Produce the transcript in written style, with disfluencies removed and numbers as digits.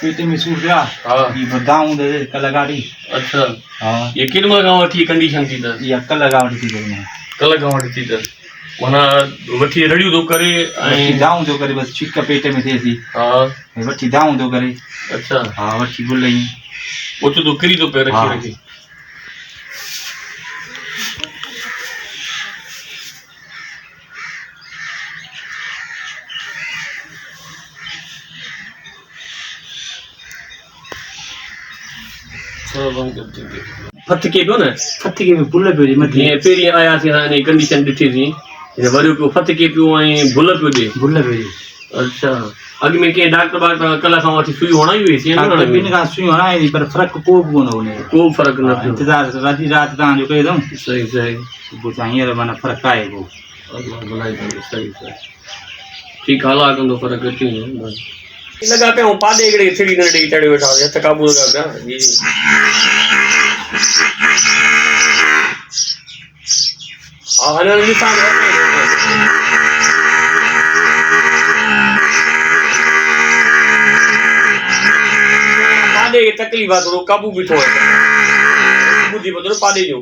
पेटे में सूर गया ये बताऊं दे कल गाड़ी अच्छा हां ये किन में गांव थी कंडीशन थी त ये कल गाड़ी थी मैं कल गांव थी त मना वठी रड़ियो तो करे वठी दाऊं तो करे बस छिक पेटे में थे थी हां वठी दाऊं तो करे अच्छा हां वठी बुलई वो तो करी तो पे रखी फत के पियो न फत के में बुल पियो मथे पेरी आया थी ने कंडीशन दिठी थी ये वरियो पियो फत के पियो ऐं बुल पियो दे बुल पियो अच्छा अग में के डॉक्टर बात कल खां वठी सुई होना ही हुई थी न बिन का सुई होना है पर फर्क को कोन होने को फर्क न पियो इंतजार राती रात ता जो कह दूं सही सही वो चाहिए माना फर्क आए वो अल्लाह भलाई करे सही सही ठीक हाला कंदो फर्क अची बस लगा पे हूं पादे गड़े छिड़ी न डी चढ़े बैठा है तकाबू लगा जी हां निशान पादे तकलीफ थोड़ो काबू भी थो बुद्धि बदलो पादे जो